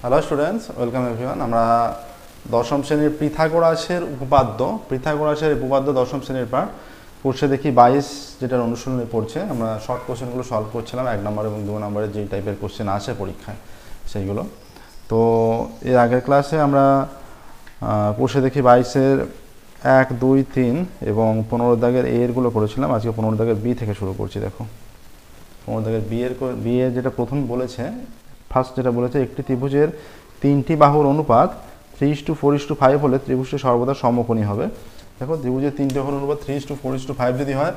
Hello students, welcome everyone. আমরা দশম শ্রেণীর পিথাগোরাসের উপপাদ্য দশম শ্রেণীর পাঠ কোর্সে দেখি 22 যেটার অনুশীলনে পড়ছে। আমরা শর্ট কোশ্চেনগুলো সলভ করছিলাম, 1 নম্বর এবং 2 নম্বরের যেই টাইপের কোশ্চেন আসে পরীক্ষায় সেইগুলো। তো এর আগের ক্লাসে আমরা কোর্সে দেখি 22-এর 1, 2, 3 এবং 15 দাগের এরগুলো করেছিলাম। আজকে 15 দাগের বি থেকে শুরু করছি। দেখো 15 দাগের বি এর যেটা প্রথম বলেছে, ফার্স্ট যেটা বলেছে, একটি ত্রিভুজের 3টি বাহুর অনুপাত 3:4:5 হলে ত্রিভুজটি সর্বদা সমকোণী হবে। দেখো ত্রিভুজের 3টে বাহুর অনুপাত 3:4:5 যদি হয়,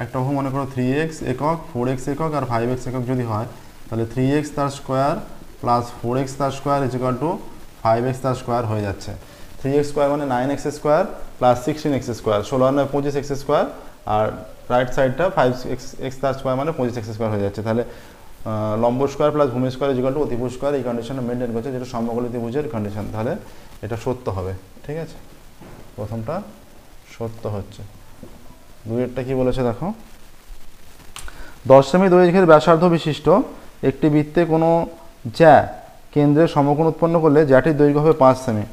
একটা বাহু মনে করো 3x একক, 4x একক আর 5x একক যদি হয়, তাহলে 3x তার স্কোয়ার প্লাস 4x তার স্কোয়ার ইকুয়াল টু 5x তার স্কোয়ার হয়ে যাচ্ছে। 3x স্কোয়ার মানে 9x square plus 16x square, 16 আর 25x স্কোয়ার, আর রাইট সাইডটা 5x তার স্কোয়ার মানে 25x স্কোয়ার হয়ে যাচ্ছে। তাহলে লম্ব স্কোয়ার প্লাস ভূমি স্কোয়ার ইকুয়াল টু অতিভুজ স্কোয়ার, এই কন্ডিশনটা মেনটেন করছে, যেটা সমকোণী ত্রিভুজের কন্ডিশন। তাহলে এটা সত্য হবে, ঠিক আছে? প্রথমটা সত্য হচ্ছে। দুইয়েরটা কি বলেছে দেখো, 10 সেমি দৈর্ঘ্যের ব্যাসার্ধ বিশিষ্ট একটি বৃত্তে কোনো জ্যা কেন্দ্রে সমকোণ উৎপন্ন করলে জ্যাটির দৈর্ঘ্য হবে 5 সেমি।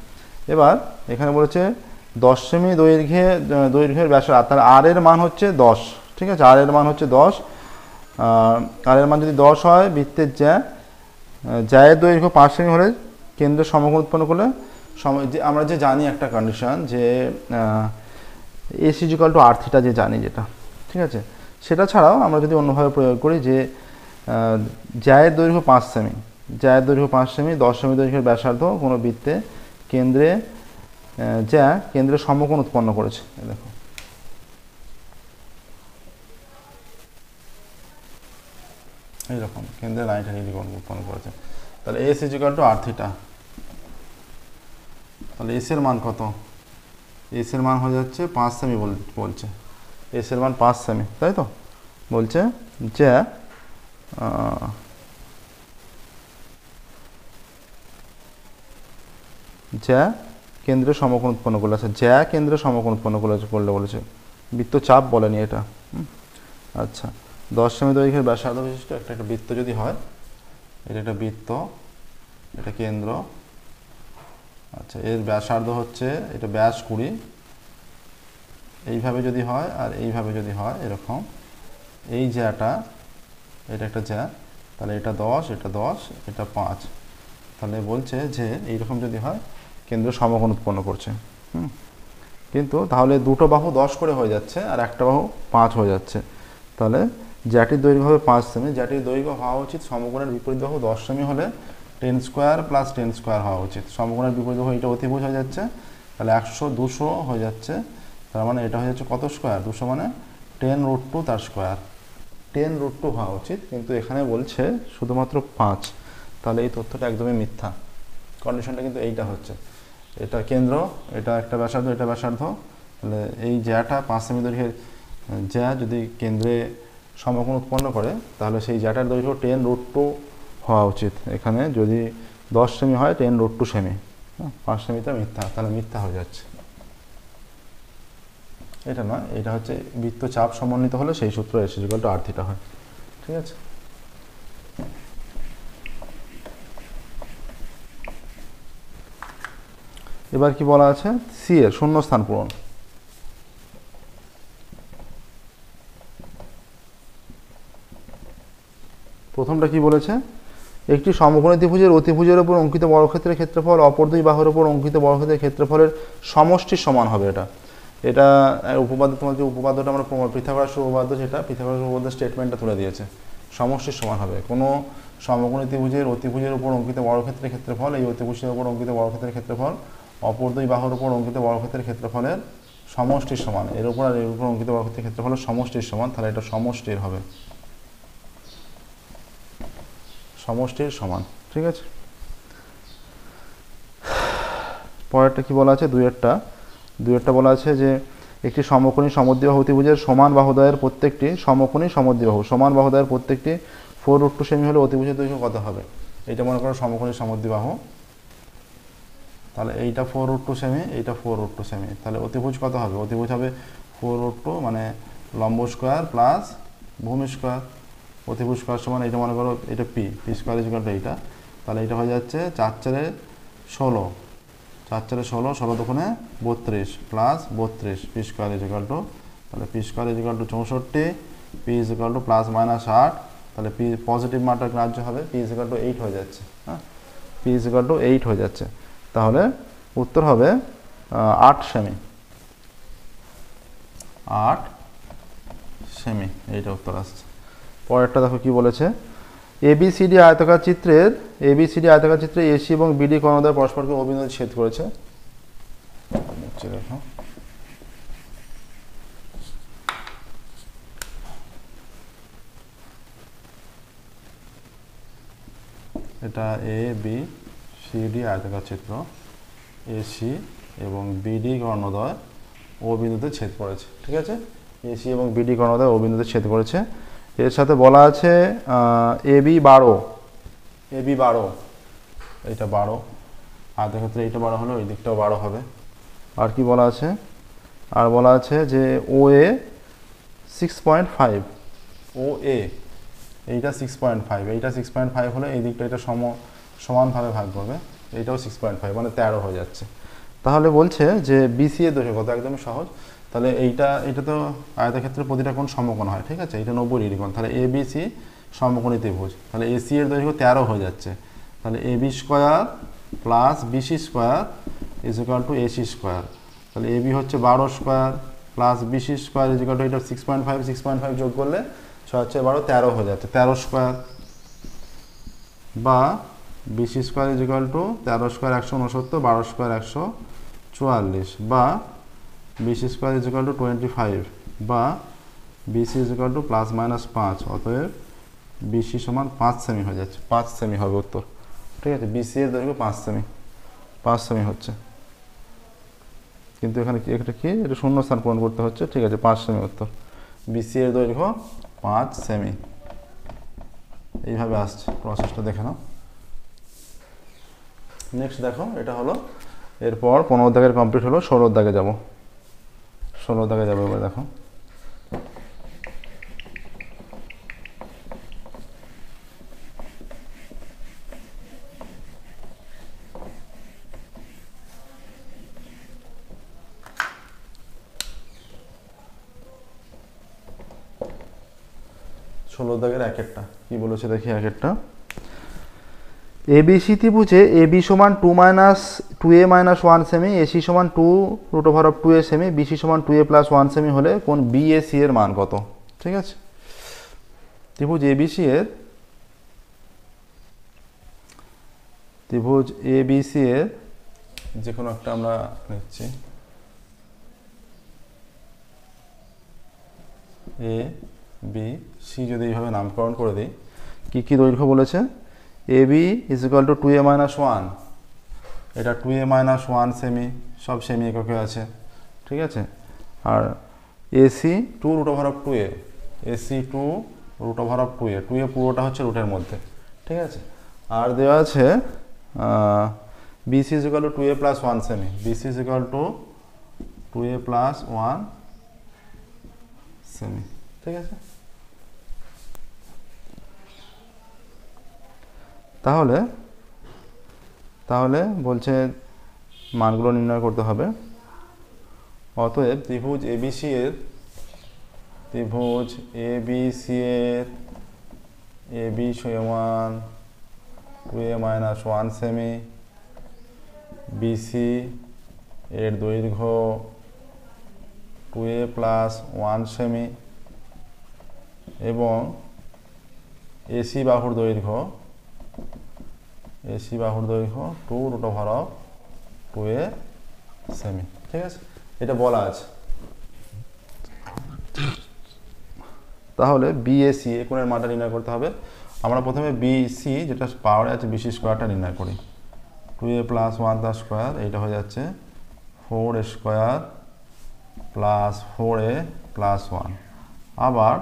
এবার এখানে বলেছে 10 সেমি দৈর্ঘ্যের ব্যাসার্ধ, তার আর এর মান হচ্ছে 10, ঠিক আছে? আর এর মান হচ্ছে 10, আর এর মান যদি 10 হয়, বৃত্তের জ্যায়ের দৈর্ঘ্য 5 সেমি হলে কেন্দ্রে সমকোণ উৎপন্ন করলে আমরা যে জানি একটা কন্ডিশন, যে S equal to r theta, যে জানি যেটা, ঠিক আছে? সেটা ছাড়াও আমরা যদি অন্যভাবে প্রয়োগ করি, যে জ্যায়ের দৈর্ঘ্য 5 সেমি, 10 সেমি দৈর্ঘ্যের ব্যাসার্ধ কোনো বৃত্তে কেন্দ্রে সমকোণ উৎপন্ন করেছে। দেখো এইরকম কেন্দ্রে 90 ডিগ্রি কোণ উৎপন্ন করেছে। তাহলে S equal to r theta. তাহলে এস এর মান কত? এস এর মান হয়ে যাচ্ছে 5 সেমি বলছে। এস এর মান 5 সেমি, তাই তো? বলছে জ্যা কেন্দ্রে সমকোণ উৎপন্ন করলে, আচ্ছা জ্যা কেন্দ্রে সমকোণ উৎপন্ন করলে বলেছে, বৃত্তচাপ বলেনি এটা। আচ্ছা, 10 সেমি দৈর্ঘ্যের ব্যাসার্ধ বিশিষ্ট একটা বৃত্ত যদি হয়, এটা একটা বৃত্ত, এটা কেন্দ্র, আচ্ছা এর ব্যাসার্ধ হচ্ছে, এটা ব্যাস 20, এইভাবে যদি হয় আর এইভাবে যদি হয় এরকম, এই জ্যাটা, এটা একটা জ্যা, তাহলে এটা 10, এটা 10, এটা 5, তাহলে বলছে যে এইরকম যদি হয় কেন্দ্র সমকোণ উৎপন্ন করছে। কিন্তু তাহলে দুটো বাহু 10 করে হয়ে যাচ্ছে আর একটা বাহু 5 হয়ে যাচ্ছে। তাহলে জ্যাটির দৈর্ঘ্য হবে 5 সেমি। জ্যাটির দৈর্ঘ্য হওয়া উচিত সমকোণের বিপরীত বাহু 10 সেমি হলে 10 স্কোয়ার প্লাস 10 স্কোয়ার হওয়া উচিত। সমকোণের বিপরীত বাহু এটা অতিভুজ হয়ে যাচ্ছে, তাহলে 100 200 হয়ে যাচ্ছে। তার মানে এটা হয়ে যাচ্ছে কত স্কোয়ার? 200 মানে 10√2 তার স্কোয়ার, 10√2 হওয়া উচিত, কিন্তু এখানে বলছে শুধুমাত্র 5। তাহলে এই তথ্যটা একদমই মিথ্যা। কন্ডিশনটা কিন্তু এইটা হচ্ছে, এটা কেন্দ্র, এটা একটা ব্যাসার্ধ, এটা ব্যাসার্ধ, তাহলে এই জ্যাটা 5 সেমি দৈর্ঘ্যের জ্যা যদি কেন্দ্রে সমকোণ উৎপন্ন করে, তাহলে সেই জ্যাটার দৈর্ঘ্য 10√2 হওয়া উচিত। এখানে যদি 10 সেমি হয় 10√2 সেমি, 5 সেমিটা মিথ্যা, তাহলে মিথ্যা হয়ে যাচ্ছে। এটা নয়, এটা হচ্ছে বৃত্তচাপ সমন্বিত হলে সেই সূত্র S equal to r theta হয়, ঠিক আছে? এবার কি বলা আছে, সি এর শূন্যস্থান পূরণ। প্রথমটা কি বলেছে, একটি সমকোণী ত্রিভুজের অতিভুজের উপর অঙ্কিত বর্গক্ষেত্রের ক্ষেত্রফল অপর দুই বাহুর উপর অঙ্কিত বর্গক্ষেত্রের ক্ষেত্রফলের সমষ্টির সমান হবে। এটা উপপাদ্য, তোমার যে উপপাদ্যটা আমরা পিথাগোরাসের উপপাদ্য, যেটা পিথাগোরাসের উপপাদ্যের স্টেটমেন্টটা তুলে দিয়েছে, সমষ্টির সমান হবে। কোনো সমকোণী ত্রিভুজের অতিভুজের উপর অঙ্কিত বর্গক্ষেত্রের ক্ষেত্রফল, এই অতিভুজের উপর অঙ্কিত বর্গক্ষেত্রের ক্ষেত্রফল অপর দুই বাহুর উপর অঙ্কিত বর্গক্ষেত্রের ক্ষেত্রফলের সমষ্টির সমান। এর উপর আর এর উপর অঙ্কিত বর্গক্ষেত্রের ক্ষেত্রফলের সমষ্টির সমান, তাহলে এটা সমষ্টির হবে, সমষ্টির সমান, ঠিক আছে? পরেরটা কি বলা আছে, দুইয়েরটা বলা আছে যে একটি সমকোণী সমদ্বিবাহু ত্রিভুজের সমান বাহুদ্বয়ের প্রত্যেকটি সমকোণী সমদ্বিবাহু সমান বাহুদ্বয়ের প্রত্যেকটি 4√2 সেমি হলে অতিভুজের দৈর্ঘ্য কত হবে? এটা মনে করো সমকোণী সমদ্বিবাহু, তাহলে এইটা 4√2 সেমি, এইটা 4√2 সেমি, তাহলে অতিভুজ কত হবে? অতিভুজ হবে 4√2 মানে লম্ব স্কোয়ার প্লাস ভূমি স্কোয়ার, অতিভুজ স্কোয়ার সমান, এটা মনে করো এটা পি স্কোয়ার ইকুয়াল টু এইটা, তাহলে এটা হয়ে যাচ্ছে 4 4 16, 4 4 16, 16 দুগুণে 32 plus 32 P square is equal to, তাহলে P square is equal to 64, P is equal to plus minus 8, তাহলে পি পজিটিভ মানটা গ্রাহ্য হবে, পি ইজ ইকুয়াল টু 8 হয়ে যাচ্ছে। হ্যাঁ, পি ইজ ইকুয়াল টু 8 হয়ে যাচ্ছে। তাহলে উত্তর হবে 8 সেমি, 8 সেমি, এইটা উত্তর আসছে। পরেরটা দেখো কি বলেছে, এবিসিডি আয়তাকার চিত্রের এসি এবং বিডি কর্ণদ্বয় পরস্পরকে অভিনয় ছেদ করেছে। দেখো এটা এ বি সি ডি আয়তাকার চিত্র, এসি এবং বিডি কর্ণদ্বয় ও বিন্দুতে ছেদ করেছে। ঠিক আছে, এসি এবং বিডি কর্ণদ্বয় ও বিন্দুতে ছেদ করেছে। এর সাথে বলা আছে এবি 12, এবি 12, এইটা 12, আয়তের ক্ষেত্রে এইটা 12 হলো, এই দিকটাও 12 হবে। আর কি বলা আছে, আর বলা আছে যে ও এ 6.5, ও এ এইটা 6.5, এইটা 6.5 হলে এই দিকটা এটা সমানভাবে ভাগ করবে, এইটাও 6.5 মানে 13 হয়ে যাচ্ছে। তাহলে বলছে যে বিসি এর দৈর্ঘ্য কত, একদমই সহজ। তাহলে এটা তো আয়তক্ষেত্রের প্রতিটা কোণ সমকোণ হয়, ঠিক আছে, এটা 90 ডিগ্রি কোণ, তাহলে এবিসি সমকোণী ত্রিভুজ, তাহলে এসি এর দৈর্ঘ্য 13 হয়ে যাচ্ছে। তাহলে AB square plus BC square is equal to AC square, তাহলে এবি হচ্ছে 12 square plus BC square is equal to এটা 6.5 যোগ করলে 6 × 12 13 হয়ে যাচ্ছে, 13 স্কোয়ার, বা BC square is equal to 13 square 169, 12 square 144, বা BC square is equal to 25, বা BC is equal to plus minus 5, অতএব বিসি সমান 5 সেমি হয়ে যাচ্ছে, 5 সেমি হবে উত্তর। ঠিক আছে, বিসি এর দৈর্ঘ্য 5 সেমি হচ্ছে, কিন্তু এখানে কি এটা শূন্য স্থান পূরণ করতে হচ্ছে। ঠিক আছে, 5 সেমি উত্তর, বিসি এর দৈর্ঘ্য 5 সেমি। এইভাবে আসছে, প্রসেসটা দেখে নাও। নেক্সট দেখো, এটা হলো এরপর 15 দাগের কমপ্লিট হলো, 16 দাগে যাব, 16 দাগে যাবো এবার। দেখো দাগের এক একটা কি বলেছে দেখি, এক একটা এবিসি ত্রিভুজে এবি সমান 2a - 1 সেমি, এসি সমান 2√2a সেমি, বিসি সমান 2a + 1 সেমি হলে কোন বিএসি এর মান কত? ঠিক আছে, ত্রিভুজ এবিসি এর যে কোনো একটা আমরা নিচ্ছি, এ বি সি যদি এইভাবে নামকরণ করে দিই, কি কি দৈর্ঘ্য বলেছে, AB is equal to 2a - 1, এটা 2a - 1 সেমি, সব সেমি এককে আছে। ঠিক আছে, আর AC 2√2a, AC 2√2a, 2a পুরোটা হচ্ছে রুটের মধ্যে। ঠিক আছে, আর দেওয়া আছে BC is equal to 2a + 1 সেমি, BC is equal to 2a + 1 সেমি। ঠিক আছে, তাহলে বলছে মানগুলো নির্ণয় করতে হবে। অতএব ত্রিভুজ এবিসি এর এবি সমান 2a - 1 সেমি, বিসি এর দৈর্ঘ্য 2a + 1 সেমি, এবং এসি বাহুর দৈর্ঘ্য 2√2a সেমি। ঠিক আছে, এটা বলা আছে। তাহলে বিএসি এ কোণের মানটা নির্ণয় করতে হবে। আমরা প্রথমে বিসি যেটা পাওয়ারে আছে বিসি স্কোয়ারটা নির্ণয় করি, 2a + 1 তার স্কোয়ার, এইটা হয়ে যাচ্ছে 4a² + 4a + 1, আবার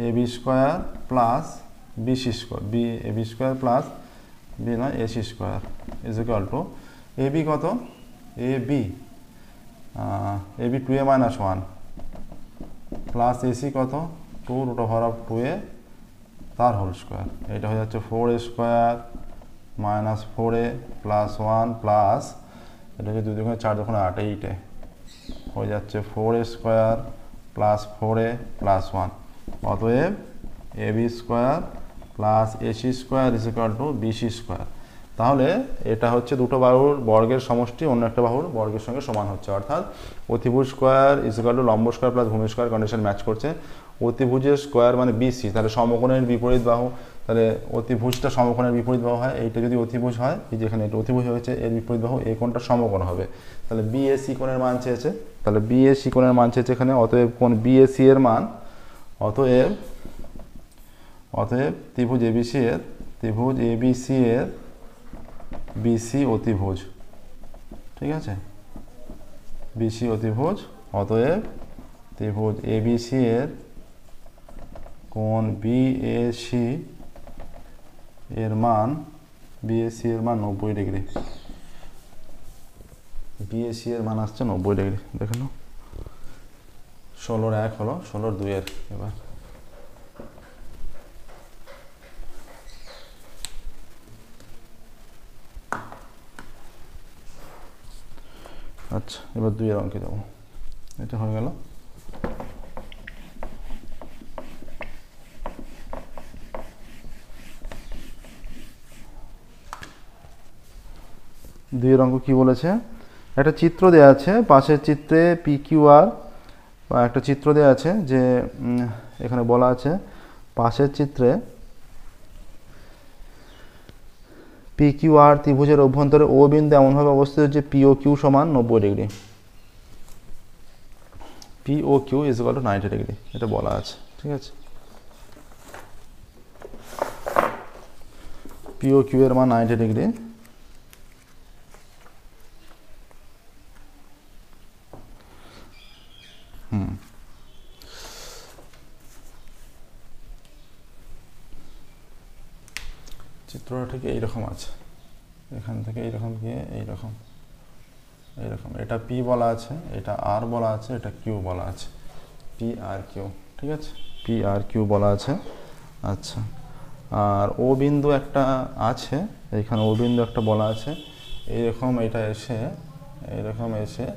AB square plus BC square, AB square plus AC square is equal to AB কত, এবি 2a - 1 প্লাস এসি কত 2√2a তার হোল স্কোয়ার, এটা হয়ে যাচ্ছে 4a square minus 4a plus 1 plus এটা হচ্ছে 2 2 4 2 8 8 হয়ে যাচ্ছে 4a square plus 4a plus 1, অতএব ab square plus ac square is equal two bc square. তাহলে এটা হচ্ছে দুটো বাহুর বর্গের সমষ্টি অন্য একটা বাহুর বর্গের সঙ্গে সমান হচ্ছে, অর্থাৎ অতিভুজ স্কোয়ার ইজ ইকুয়াল টু লম্ব স্কোয়ার প্লাস ভূমি স্কোয়ার কন্ডিশন ম্যাচ করছে। অতিভুজের স্কোয়ার মানে বিসি, তাহলে সমকোণের বিপরীত বাহু, তাহলে অতিভুজটা সমকোণের বিপরীত বাহু হয়, এইটা যদি অতিভুজ হয়, এই যেখানে এটা অতিভুজ হয়েছে এর বিপরীত বাহু, এই কোণটা সমকোণ হবে। তাহলে বিএসি কোণের মান চেয়েছে, তাহলে বিএসি কোণের মান চেয়েছে এখানে, অতএব কোণ বিএসি এর মান, অতএব ত্রিভুজ এবিসি এর বিসি অতিভুজ, ঠিক আছে, বিসি অতিভুজ, অতএব ত্রিভুজ এবিসি এর কোণ বিএসি এর মান 90 ডিগ্রি, বিএসি এর মান আসছে 90 ডিগ্রি। দেখে নাও 16 1 হলো 16 2 এর। এবার আচ্ছা, এবার 2 এর অঙ্কে যাবো। এটা হয়ে গেল। দুইয়ের অঙ্ক কি বলেছে, একটা চিত্র দেওয়া আছে, পাশের চিত্রে পি কিউ আর বা একটা চিত্র দেওয়া আছে, যে এখানে বলা আছে পাশের চিত্রে পি কিউ আর ত্রিভুজের অভ্যন্তরে ও বিন্দু এমনভাবে অবস্থিত যে পি ও কিউ সমান 90 degree, P O Q is equal to 90 degree, এটা বলা আছে, ঠিক আছে। পি ও কিউ এর মান 90 ডিগ্রি, চিত্রটা ঠিক এইরকম আছে, এখান থেকে এইরকম গিয়ে এইরকম, এটা পি বলা আছে, এটা আর বলা আছে, এটা কিউ বলা আছে, পি আর কিউ, ঠিক আছে, পি আর কিউ বলা আছে। আচ্ছা, আর ও বিন্দু একটা আছে, এইখানে ও বিন্দু একটা বলা আছে, এইরকম এটা এসে এইরকম এসে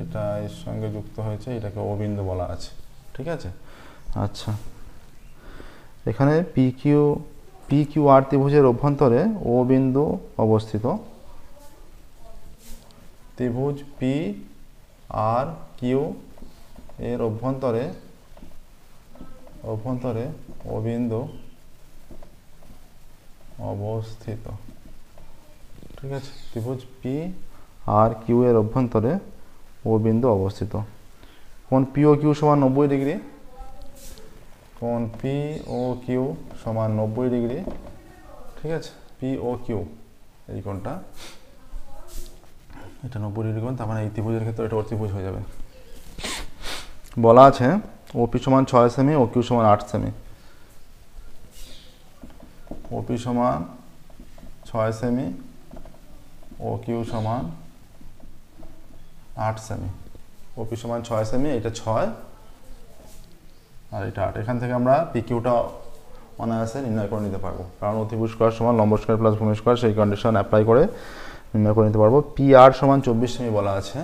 এটা এর সঙ্গে যুক্ত হয়েছে, এটাকে ও বিন্দু বলা আছে, ঠিক আছে। আচ্ছা, এখানে পি কিউ আর ত্রিভুজের অভ্যন্তরে ও বিন্দু অবস্থিত, ত্রিভুজ পি আর কিউ এর অভ্যন্তরে ও বিন্দু অবস্থিত, ঠিক আছে, ত্রিভুজ পি আর কিউ এর অভ্যন্তরে ও বিন্দু অবস্থিত। কোণ পি ও কিউ সমান 90 ডিগ্রি, কোণ পি ও কিউ সমান 90 ডিগ্রি, ঠিক আছে, পি ও কিউ এই কোণটা, এটা 90 ডিগ্রি কোণ, তার মানে এই ত্রিভুজের ক্ষেত্রে এটা অতিভুজ হয়ে যাবে। বলা আছে ওপি সমান 6 সেমি, ও কিউ সমান 8 সেমি, ওপি সমান 6 সেমি, ও কিউ সমান 8 সেমি, ওপি সমান 6 সেমি, এটা 6 আর এটা 8, এখান থেকে আমরা পি কিউটা অনায়াসে নির্ণয় করে নিতে পারবো, কারণ অতিভুজ স্কয়ার সমান লম্ব স্কয়ার প্লাস ভূমি স্কয়ার, সেই কন্ডিশন অ্যাপ্লাই করে নির্ণয় করে নিতে পারবো। পি আর সমান 24 সেমি বলা আছে,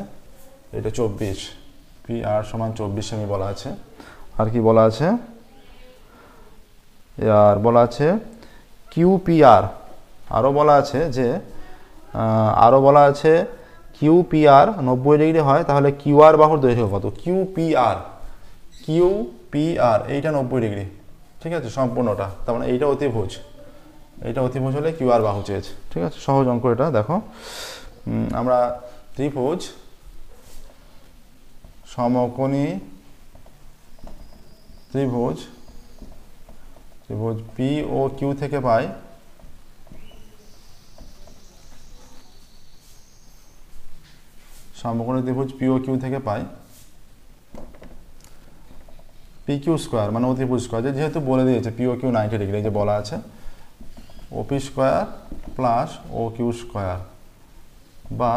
এটা 24, পি আর সমান 24 সেমি বলা আছে। আর কি বলা আছে, আর বলা আছে কিউ পি আর, আরও বলা আছে যে কিউ পি আর 90 ডিগ্রি হয়, তাহলে কিউ আর বাহুর দৈর্ঘ্য কত, কিউ পি আর এইটা 90 ডিগ্রি, ঠিক আছে, সম্পূর্ণটা, তার মানে এইটা অতিভুজ, হলে কিউ আর বাহু চেয়েছে, ঠিক আছে, সহজ অঙ্ক এটা। দেখো আমরা ত্রিভুজ সমকোণী ত্রিভুজ পি ও কিউ থেকে পাই সমকোণী ত্রিভুজ পি ও কিউ থেকে পাই পি কিউ স্কোয়ার মানে অতিভুজ স্কোয়ার, যেহেতু বলে দিয়েছে পি ও কিউ 90 ডিগ্রি, যে বলা আছে OP square plus O Q square, বা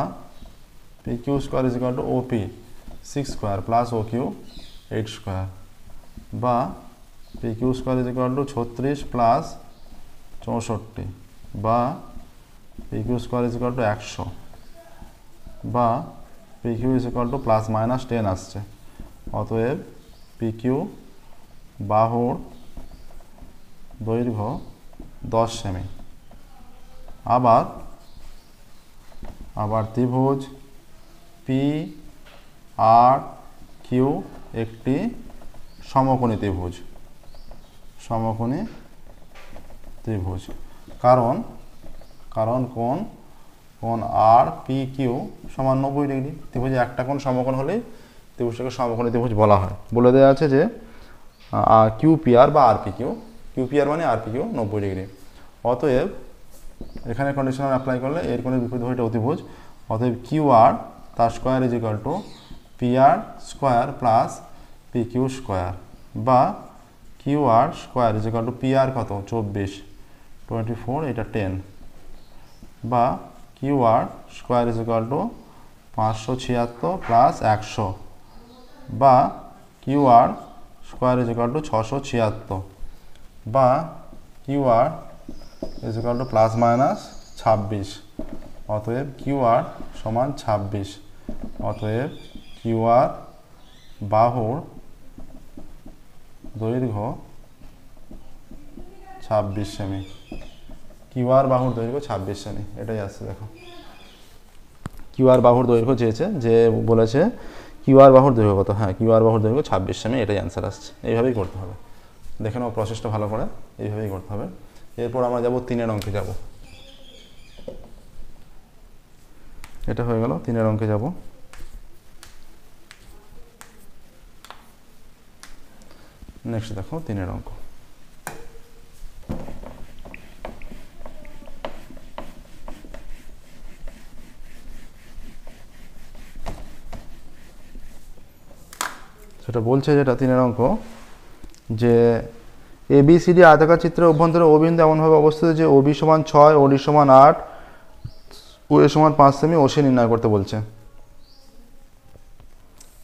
P Q square is equal to OP 6 square plus O Q 8 square, বা P Q square is equal to 36 plus 64 বা P Q square is equal to 100 বা P Q is equal to plus minus 10 আসছে। অতএব P Q বাহুর দৈর্ঘ্য 10 semi. আবার ত্রিভুজ P R Q একটি সমকোণী ত্রিভুজ, সমকোণী ত্রিভুজ। কারণ কোণ আর পি কিউ সমান 90 ডিগ্রি। ত্রিভুজে একটা কোণ সমকোণ হলেই ত্রিভুজটাকে সমকোণী ত্রিভুজ বলা হয়। বলে দেওয়া আছে যে কিউ পি আর বা আর P Q, Q P R মানে আর পি কিউ 90 ডিগ্রি। অতএব এখানে কন্ডিশনাল অ্যাপ্লাই করলে এর কোণের বিপরীত হয় এটা অতিভুজ। অতএব কিউ আর তার square is equal to P R square plus P Q square বা Q R square is equal to P R কত 24, 24 এটা 10 বা Q R square is equal to 576 plus 100 বা Q R square is equal to 676 বা Q R is equal to plus minus 26। অতএব Q আর সমান 26। অতএব Q আর বাহুর দৈর্ঘ্য 26 সেমি। কিউ আর বাহুর দৈর্ঘ্য 26 সেমি, এটাই আসছে। দেখো কিউ আর বাহুর দৈর্ঘ্য চেয়েছে, যে বলেছে কিউ আর বাহুর দৈর্ঘ্য কত, হ্যাঁ কিউ আর বাহুর দৈর্ঘ্য 26 সেমি, এটাই অ্যান্সার আসছে। এইভাবেই করতে হবে, দেখে নাও প্রসেসটা ভালো করে, এইভাবেই করতে হবে। এরপর আমরা যাব 3 অঙ্কে যাব। এটা হয়ে গেল, 3 অঙ্কে যাব। নেক্সট দেখো 3 অঙ্ক। সেটা বলছে, যেটা 3 অঙ্ক, যে এবিসিডি আয়তাকার চিত্রের অভ্যন্তরে ও বিন্দু এমনভাবে অবস্থিত যে ওবি সমান 6, ওডি সমান 8, ও এ সমান 5 সেমি, ওসি নির্ণয় করতে বলছে।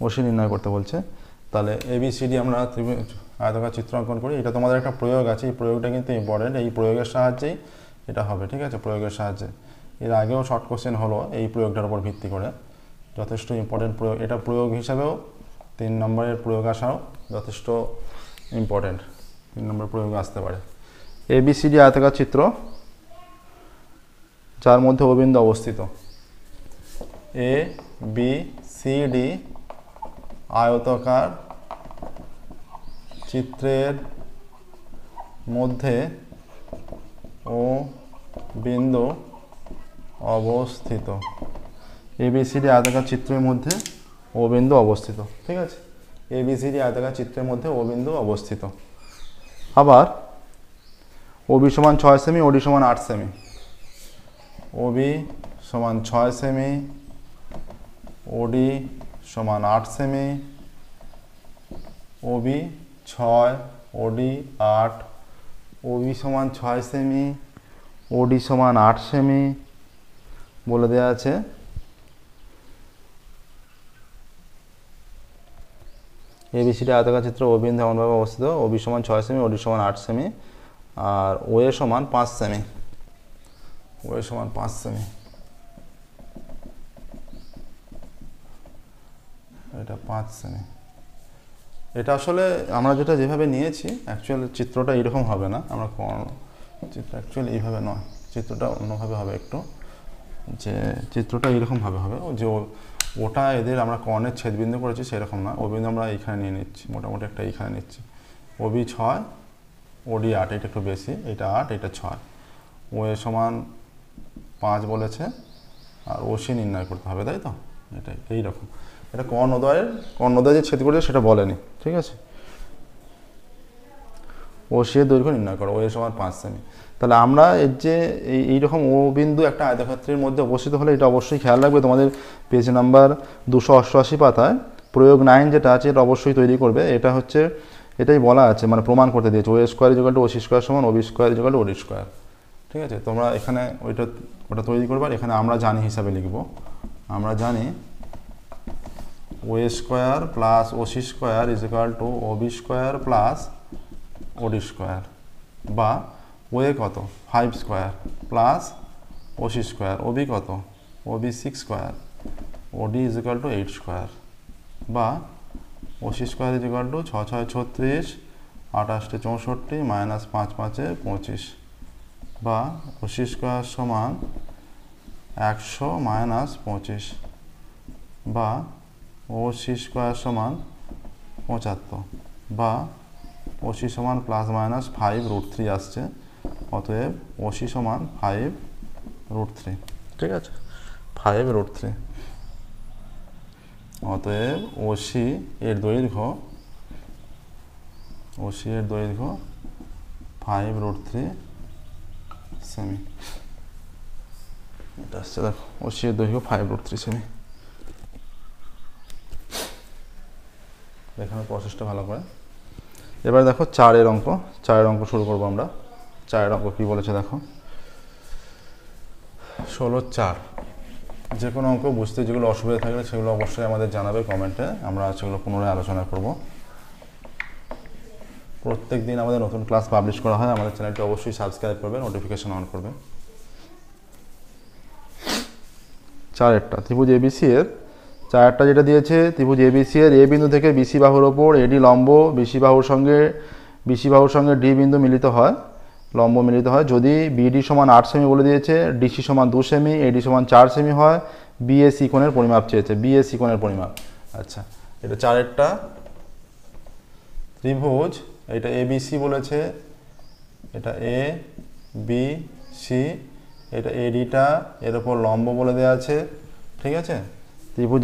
ওসি নির্ণয় করতে বলছে। তাহলে এবিসিডি আমরা আয়তাকার চিত্র অঙ্কন করি। এটা তোমাদের একটা প্রয়োগ আছে, এই প্রয়োগটা কিন্তু ইম্পর্টেন্ট। এই প্রয়োগের সাহায্যেই এটা হবে, ঠিক আছে, প্রয়োগের সাহায্যে। এর আগেও শর্ট কোশ্চেন হলো এই প্রয়োগটার উপর ভিত্তি করে, যথেষ্ট ইম্পর্টেন্ট প্রয়োগ। এটা প্রয়োগ হিসাবেও 3 নম্বরের প্রয়োগ আসাও যথেষ্ট ইম্পর্টেন্ট, 3 নম্বর প্রয়োগ আসতে পারে। এবিসিডি আয়তাকার চিত্র যার মধ্যে ও বিন্দু অবস্থিত। এ বি সি ডি আয়তাকার চিত্রের মধ্যে ও বিন্দু অবস্থিত। এবিসিডি আয়তাকার চিত্রের মধ্যে ও বিন্দু অবস্থিত, ঠিক আছে। এবিসিডি আয়তাকার চিত্রের মধ্যে ও বিন্দু অবস্থিত। আবার ওবি সমান 6 সেমি, ওডি সমান 8 সেমি। ওবি সমান 6 সেমি, ওডি সমান 8 সেমি। ওবি 6, ওডি 8, ওবি সমান 6 সেমি, ওডি সমান 8 সেমি বলে দেওয়া আছে। এবিসিডি আয়তাকার চিত্র ও বিন্দু এমনভাবে অবস্থিত, ওবি সমান 6 সেমি, ওডি সমান 8 সেমি, আর ও এ সমান 5 সেমি। ও এ সমান 5 সেমি, এটা 5 সেমি। এটা আসলে আমরা যেটা যেভাবে নিয়েছি, অ্যাকচুয়াল চিত্রটা এইরকম হবে না। আমরা চিত্র অ্যাকচুয়ালি এইভাবে নয়, চিত্রটা অন্যভাবে হবে একটু। যে চিত্রটা এইরকমভাবে হবে, যে ওটা এদের আমরা কর্ণের ছেদবিন্দু করেছি সেরকম না। ও বিন্দু আমরা এইখানে নিয়ে নিচ্ছি, মোটামুটি একটা এইখানে নিচ্ছি। ওবি 6, ওডি 8, এটা একটু বেশি, এটা 8, এটা 6। ও এ সমান 5 বলেছে, আর ওসি নির্ণয় করতে হবে, তাই তো। এটাই এইরকম। এটা কর্ণদ্বয় যে ছেদ করেছে সেটা বলেনি, ঠিক আছে। ওসি এর দৈর্ঘ্য নির্ণয় করো, ও এ সমান 5 সেমি। তাহলে আমরা এর যে এইরকম ও বিন্দু একটা আয়তক্ষেত্রের মধ্যে অবস্থিত হলে এটা অবশ্যই খেয়াল রাখবে। তোমাদের পেজ নাম্বার 288 পাতায় প্রয়োগ 9 যেটা আছে এটা অবশ্যই তৈরি করবে। এটা হচ্ছে, এটাই বলা আছে, মানে প্রমাণ করতে দিয়েছে O square equal to OC square সমান OB square equal to OD square, ঠিক আছে। তোমরা এখানে ওটা তৈরি করবে। আর এখানে আমরা জানি হিসাবে লিখব, আমরা জানি O square plus OC square is equal to OB square plus OD square, বা ওএ কত 5 square plus OC square, OB কত OB 6 square, OD is equal to 8 square, বা OC square is equal to 6 6 36, 28 64 minus 5 5 25, বা OC square সমান 100 minus 25, বা OC square সমান 75, বা OC সমান প্লাস মাইনাস 5√3 আসছে, অতএব ওসি সমান 5√3। ঠিক আছে, 5√3। অতএব ওসি এর দৈর্ঘ্য 5√3 সেমি। এটা আসছে দেখো, ওসি এর দৈর্ঘ্য 5√3 সেমি। দেখানোর প্রসেসটা ভালো করে। এবার দেখো 4 অঙ্ক শুরু করবো আমরা। 4 অঙ্ক কী বলেছে দেখো, 16-4। যে কোনো অঙ্ক বুঝতে যেগুলো অসুবিধা থাকলে সেগুলো অবশ্যই আমাদের জানাবে কমেন্টে, আমরা সেগুলো পুনরায় আলোচনা করব। প্রত্যেক দিন আমাদের নতুন ক্লাস পাবলিশ করা হয়, আমাদের চ্যানেলটি অবশ্যই সাবস্ক্রাইব করবে, নোটিফিকেশন অন করবে। 4 ত্রিভুজ এবিসি এর 4 যেটা দিয়েছে, ত্রিভুজ এবিসি এর এ বিন্দু থেকে বিসি বাহুর ওপর এডি লম্ব, বিসি বাহুর সঙ্গে ডি বিন্দু মিলিত হয়, লম্ব মিলিত হয় যদি বিডি সমান 8 সেমি বলে দিয়েছে, ডিসি সমান 2 সেমি, এডি সমান 4 সেমি হয়, বিএসি কোণের পরিমাপ চেয়েছে, বিএসি কোণের পরিমাপ। আচ্ছা, এটা 4 ত্রিভুজ, এটা এবিসি বলেছে, এটা এ বি সি, এটা এডিটা এর উপর লম্ব বলে দেওয়া আছে। ঠিক আছে, ত্রিভুজ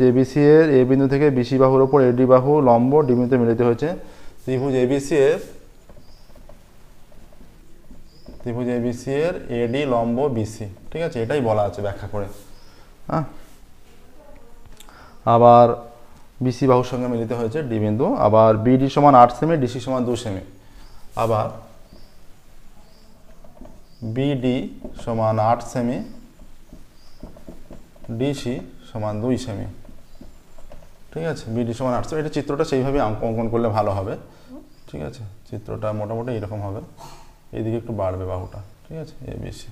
এবিসি এর এ বিন্দু থেকে বিসি বাহুর ওপর এডি বাহু লম্ব ডি বিন্দুতে মিলিত হয়েছে। ত্রিভুজ এবিসি এর এডি লম্ব বিসি। ঠিক আছে, এটাই বলা আছে ব্যাখ্যা করে। হ্যাঁ, আবার বিসি বাহুর সঙ্গে মিলিত হয়েছে ডি বিন্দু, আবার বিডি সমান 8 সেমি, ডিসি সমান 2 সেমি, আবার বিডি সমান 8 সেমি, ডিসি সমান 2 সেমি। ঠিক আছে, বিডি সমান 8 সেমি। এটা চিত্রটা সেইভাবে অঙ্কন করলে ভালো হবে। ঠিক আছে, চিত্রটা মোটামুটি এরকম হবে, এইদিকে একটু বাড়বে বাহুটা। ঠিক আছে, এবিসি,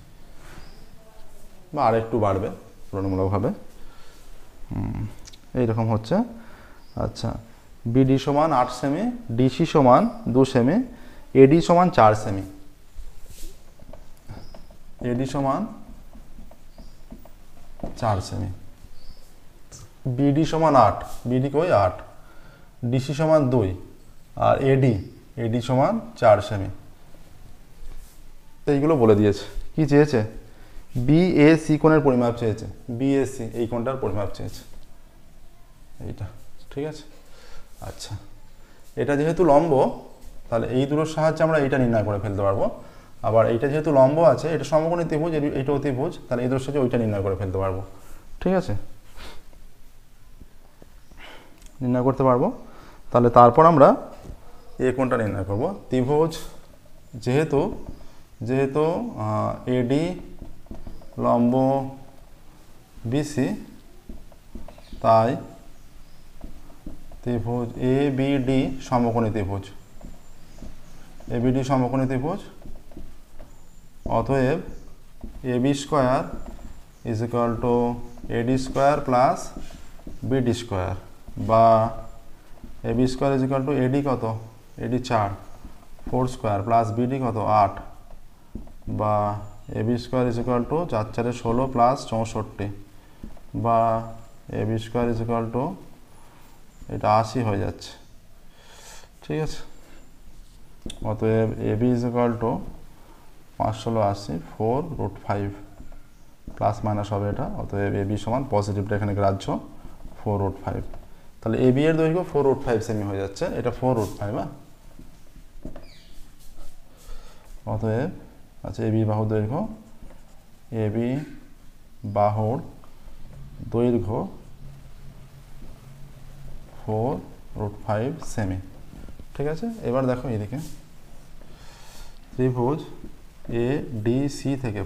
বা আর একটু বাড়বে তুলনামূলকভাবে, এইরকম হচ্ছে। আচ্ছা, বিডি সমান 8 সেমি, ডিসি সমান 2 সেমি, এডি সমান 4 সেমি, এডি সমান 4 সেমি, বিডি সমান 8, বিডি কই 8, ডিসি সমান 2, আর এডি সমান 4 সেমি। এইগুলো বলে দিয়েছে। কি চেয়েছে? বিএসি কোণের পরিমাপ চেয়েছে, বিএসি এই কোণটার পরিমাপ চেয়েছে, এইটা। ঠিক আছে, আচ্ছা, এটা যেহেতু লম্ব, তাহলে এই দুটোর সাহায্যে আমরা এইটা নির্ণয় করে ফেলতে পারবো। আবার এইটা যেহেতু লম্ব আছে, এটা সমকোণী ত্রিভুজ, এইটাও ত্রিভুজ, তাহলে এই দুটোর সাহায্যে ওইটা নির্ণয় করে ফেলতে পারবো। ঠিক আছে, নির্ণয় করতে পারবো। তাহলে তারপর আমরা এই কোণটা নির্ণয় করব। ত্রিভুজ যেহেতু এডি লম্ব বিসি, তাই ত্রিভুজ এবিডি সমকোণী ত্রিভুজ, অতএব AB square is equal to AD square plus BD square, বা AB square is equal to AD কত, এডি 4 স্কোয়ার প্লাস বিডি কত 8, বা AB square is equal to 4 4 16 plus 64, বা AB square is equal to এটা 80 হয়ে যাচ্ছে। ঠিক আছে, অতএব AB is equal to 5 16 80 4√5 plus minus হবে এটা, অতএব এবি সমান পজিটিভটা এখানে গ্রাহ্য 4√5। তাহলে এবি এর দৈর্ঘ্য 4√5 সেমি হয়ে যাচ্ছে, এটা 4√5। অতএব আচ্ছা, এবি বাহুর দৈর্ঘ্য, এবি বাহুর দৈর্ঘ্য 4√5 সেমি। ঠিক আছে, এবার দেখো এইদিকে ত্রিভুজ এডিসি থেকে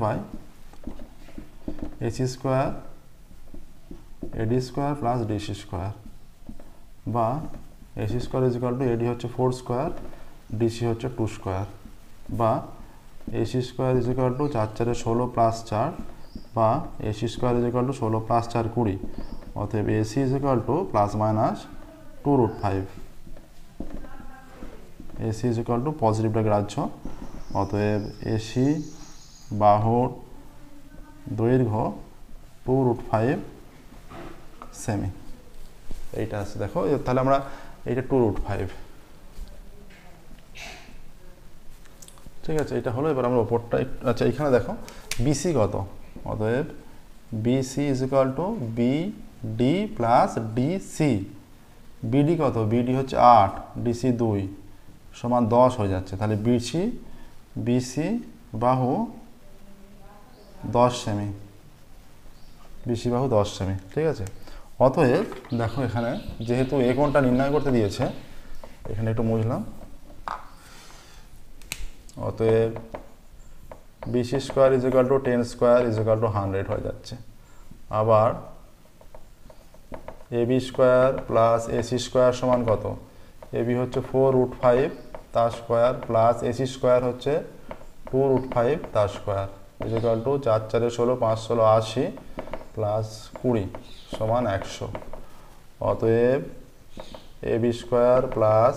পাই, AC square AD square plus DC square, বা AC square is equal to AD হচ্ছে 4 স্কোয়ার, ডিসি হচ্ছে 2 স্কোয়ার, বা AC square is equal to 4 4 16 plus 4, বা AC square is equal to 16 plus 4 20, অতএব AC is equal to plus minus 2√5। AC is equal to পজিটিভটা গ্রাহ্য, অতএব AC বাহুর দৈর্ঘ্য 2√5 সেমি। এইটা আছে দেখো, তাহলে আমরা এইটা 2√5, ঠিক আছে, এটা হলো। এবার আমরা ওপরটা, আচ্ছা এখানে দেখো বিসি কত, অতএব BC is equal to BD plus DC. BD কত, বিডি হচ্ছে 8, ডিসি 2 সমান 10 হয়ে যাচ্ছে, তাহলে বিসি বাহু 10 সেমি, বিসি বাহু 10 সেমি, ঠিক আছে। অতএব দেখো এখানে যেহেতু এ কোণটা নির্ণয় করতে দিয়েছে, এখানে একটু মুছলাম, অতএব BC square is equal to 10 square is equal to 100 হয়ে যাচ্ছে। আবার AB square plus AC square সমান কত, এবি হচ্ছে 4√5 তার স্কোয়ার প্লাস এসি স্কোয়ার হচ্ছে 2√5 তার square is equal to 4 4 16 5 16 80 plus 20 সমান 100। অতএব AB square plus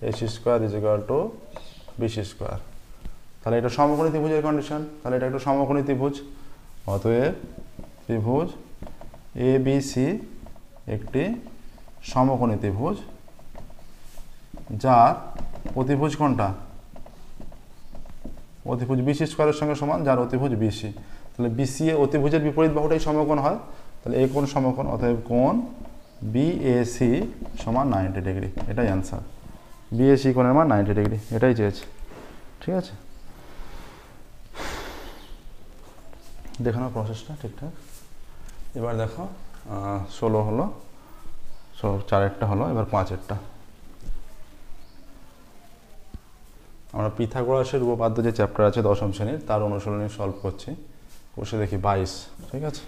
AC square is equal to BC square. তাহলে এটা সমকোণী ত্রিভুজের কন্ডিশন, তাহলে এটা একটা সমকোণী ত্রিভুজ। অতএব ত্রিভুজ এবিসি একটি সমকোণী ত্রিভুজ, যার অতিভুজ কোনটা, অতিভুজ বিসি স্কোয়ারের সঙ্গে সমান, যার অতিভুজ বিসি। তাহলে বিসি এ অতিভুজের বিপরীত বাহুটাই সমকোণ হয়, তাহলে এই কোণ সমকোণ, অতএব কোণ বিএসি সমান 90 ডিগ্রি, এটাই অ্যান্সার। বিএসি কোণের মান 90 ডিগ্রি, এটাই চেয়েছে, ঠিক আছে। দেখানো প্রসেসটা ঠিকঠাক। এবার দেখো 16 হলো, 4 হলো, এবার 5 আমরা পিথাগোরাসের উপপাদ্য যে চ্যাপ্টার আছে 10ম শ্রেণীর, তার অনুশীলনী সলভ করছি। বসে দেখি 22, ঠিক আছে।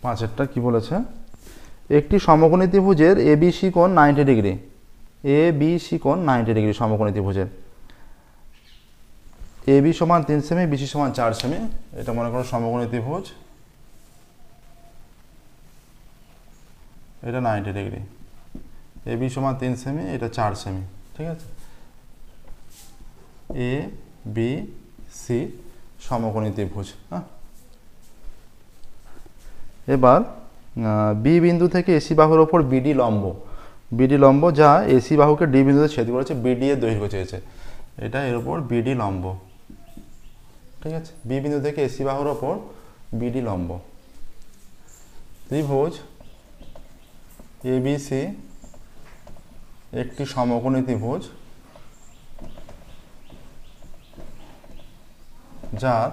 পাঁচেরটা কি বলেছে, একটি সমকোণী ত্রিভুজের এবিসি কোণ 90 ডিগ্রি, এবিসি কোণ 90 ডিগ্রি সমকোণী ত্রিভুজের। এবি সমান 3 সেমি, বিসি সমান 4 সেমি, এটা মনে করো সমকোণী ত্রিভুজ, এটা 90 ডিগ্রি। এবি সমান 3 সেমি, এটা 4 সেমি, ঠিক আছে। এ বি সি সমকোণী ত্রিভুজ। হ্যাঁ, এবার বি বিন্দু থেকে এসি বাহুর ওপর বিডি লম্ব, বিডি লম্ব যা এসি বাহুকে ডি বিন্দুতে ছেদ করেছে, বিডি এর দৈর্ঘ্য চেয়েছে, এটা এর উপর বিডি লম্ব, ঠিক আছে। বি বিন্দু থেকে এসি বাহুর ওপর বিডি লম্ব। ত্রিভুজ এবিসি একটি সমকোণী ত্রিভুজ, যার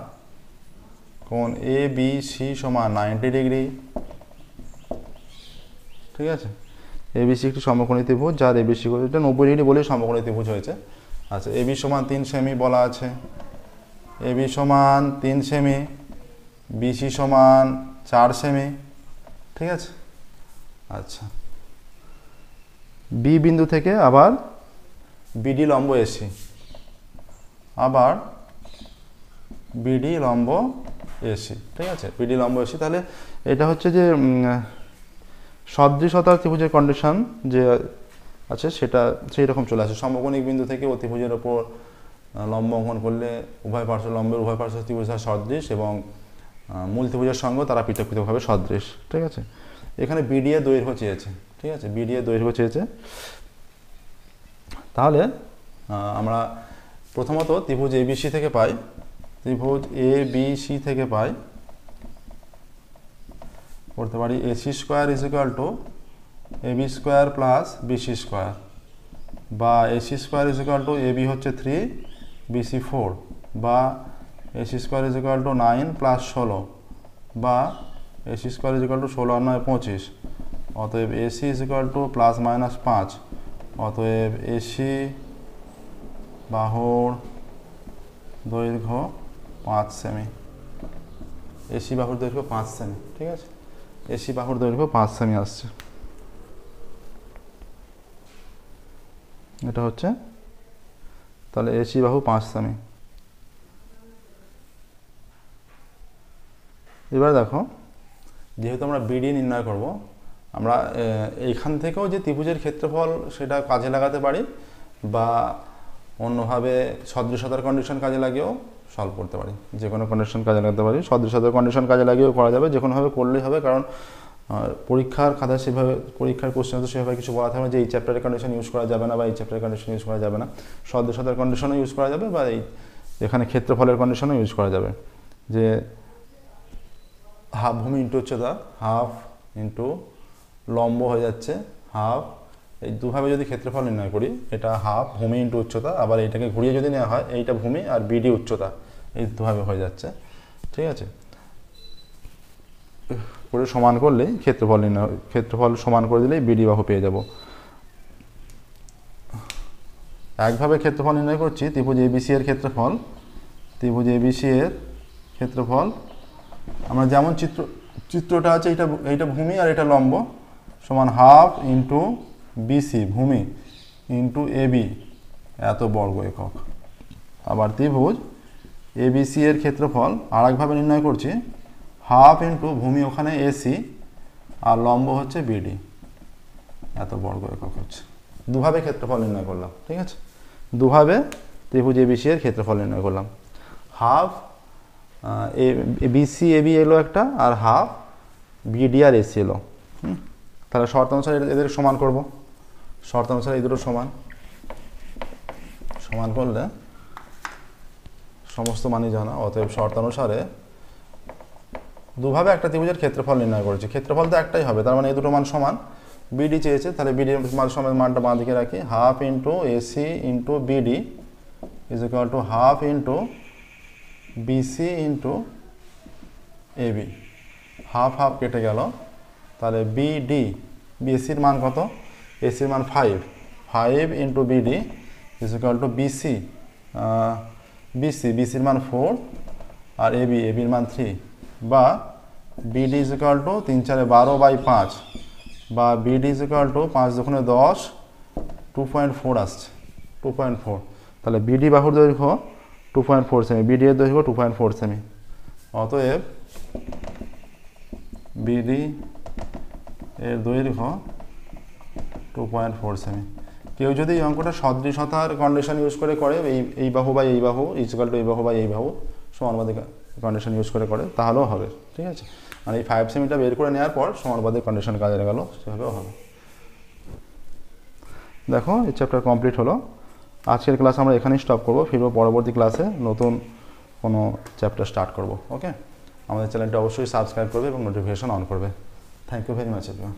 কোণ এ বি সি সমান 90 ডিগ্রি, ঠিক আছে। এবিসি একটি সমকোণী ত্রিভুজ, যার এবিসি এটা 90 ডিগ্রি বলেই সমকোণী ত্রিভুজ হয়েছে। আচ্ছা, এবি সমান 3 সেমি বলা আছে, এবি সমান 3 সেমি, বিসি সমান 4 সেমি, ঠিক আছে। আচ্ছা, বি বিন্দু থেকে আবার বিডি লম্ব এসি, আবার বিডি লম্ব এসি, ঠিক আছে, বিডি লম্ব এসি। তাহলে এটা হচ্ছে যে সদৃশতার ত্রিভুজের কন্ডিশন যে আছে, সেটা সেই রকম চলে আসে। সমকোণিক বিন্দু থেকে অতিভুজের ওপর লম্ব অঙ্কন করলে উভয় পার্শ্ব লম্বের উভয় পার্শ্ব ত্রিভুজ সদৃশ, এবং মূল ত্রিভুজের সঙ্গে তারা পৃথক পৃথকভাবে সদৃশ, ঠিক আছে। এখানে বিডি এর দৈর্ঘ্য চেয়েছে, ঠিক আছে, বিডি এর দৈর্ঘ্য চেয়েছে। তাহলে আমরা প্রথমত ত্রিভুজ এবিসি থেকে পাই, ত্রিভুজ এ বি সি থেকে পাই, করতে পারি AC square is equal to AB square plus BC square, বা AC square is equal to AB হচ্ছে 3 বিসি 4, বা AC square is equal to 9 plus 16, বা AC square is equal to 16 আর 9 25, অতএব AC is equal to plus minus 5, অতএব AC বাহুর দৈর্ঘ্য 5 semi. AC বাহুর দৈর্ঘ্য 5 সেমি, ঠিক আছে, এসি বাহুর দৈর্ঘ্য 5 সেমি আসছে। এটা হচ্ছে তাহলে এসি বাহু 5 সেমি। এবার দেখো, যেহেতু আমরা বিডি নির্ণয় করব, আমরা এইখান থেকেও যে ত্রিভুজের ক্ষেত্রফল সেটা কাজে লাগাতে পারি, বা অন্যভাবে সদৃশতার কন্ডিশন কাজে লাগিয়েও সলভ করতে পারি। যে কোনো কন্ডিশন কাজে লাগাতে পারি, সদৃশতার কন্ডিশন কাজে লাগিয়েও করা যাবে, যে কোনোভাবে করলেই হবে। কারণ পরীক্ষার খাতায় সেভাবে, পরীক্ষার কোশ্চেন তো সেভাবে কিছু বলা থাকবে যে এই চ্যাপ্টারের কন্ডিশন ইউজ করা যাবে না, বা এই চ্যাপ্টারের কন্ডিশন ইউজ করা যাবে না। সদৃশতার কন্ডিশনও ইউজ করা যাবে, বা এই এখানে ক্ষেত্রফলের কন্ডিশনও ইউজ করা যাবে। যে হাফ ভূমি ইন্টু উচ্চতা, হাফ ইন্টু লম্ব হয়ে যাচ্ছে হাফ, এই দুভাবে যদি ক্ষেত্রফল নির্ণয় করি, এটা হাফ ভূমি ইন্টু উচ্চতা, আবার এইটাকে ঘুরিয়ে যদি নেওয়া হয়, এইটা ভূমি আর বিডি উচ্চতা, এই দুভাবে হয়ে যাচ্ছে, ঠিক আছে। করে সমান করলেই ক্ষেত্রফল নির্ণয়, ক্ষেত্রফল সমান করে দিলেই বিডি বাহু পেয়ে যাব। একভাবে ক্ষেত্রফল নির্ণয় করছি ত্রিভুজ এবিসি এর ক্ষেত্রফল। ত্রিভুজ এবিসি এর ক্ষেত্রফল আমরা যেমন চিত্রটা আছে, এইটা ভূমি আর এটা লম্ব, সমান হাফ ইন্টু বিসি ভূমি ইন্টু এবি এত বর্গ একক। আবার ত্রিভুজ এবিসি এর ক্ষেত্রফল আর একভাবে নির্ণয় করছি, হাফ ইন্টু ভূমি ওখানে এসি আর লম্ব হচ্ছে বিডি এত বর্গ একক হচ্ছে। দুভাবে ক্ষেত্রফল নির্ণয় করলাম, ঠিক আছে, দুভাবে ত্রিভুজ এবিসি এর ক্ষেত্রফল নির্ণয় করলাম। হাফ বিসি এবি এলো একটা, আর হাফ বিডি আর এসি এলো। তাহলে শর্ত অনুসারে এদের সমান করব, শর্ত অনুসারে এই দুটো সমান, সমান করলে সমস্ত মানই জানা। অতএব শর্ত অনুসারে দুভাবে একটা ত্রিভুজের ক্ষেত্রফল নির্ণয় করেছি, ক্ষেত্রফল তো একটাই হবে, তার মানে এই দুটো মান সমান। বিডি চেয়েছে, তাহলে বিডি সমান মানটা বাঁ দিকে রাখি, half into AC into BD is equal to half into BC into AB. Half half কেটে গেল, তাহলে বিডি, বিসির মান কত, এসির মান 5, 5 into BD is equal to BC, বিসির মান 4 আর এবির মান 3, বা বিডি ইজ ইকুয়াল টু 3 4 12/5, বা বিডি ইজ ইকুয়াল টু 5 2 10, 2.4 আসছে, 2.4। তাহলে বিডি বাহুর দৈর্ঘ্য 2.4 সেমি, বিডি এর দৈর্ঘ্য 2.4 সেমি। অতএব বিডি এর দৈর্ঘ্য 2.4 সেমি। কেউ যদি এই অঙ্কটা সদৃশতার কন্ডিশন ইউজ করে এই বাহু বা এই বাহু ইজ ইকুয়াল টু এই বাহু বা এই বাহু সমানুপাতিক কন্ডিশন ইউজ করে তাহলেও হবে, ঠিক আছে। মানে এই 5 সেমিটা বের করে নেওয়ার পর সমানুপাতিক কন্ডিশন কাজে লাগালো, সেভাবেও হবে। দেখো এই চ্যাপ্টার কমপ্লিট হলো। আজকের ক্লাস আমরা এখানেই স্টপ করবো, ফিরবো পরবর্তী ক্লাসে নতুন কোনো চ্যাপ্টার স্টার্ট করব। ওকে, আমাদের চ্যানেলটা অবশ্যই সাবস্ক্রাইব করবে এবং নোটিফিকেশন অন করবে। Thank you very much everyone.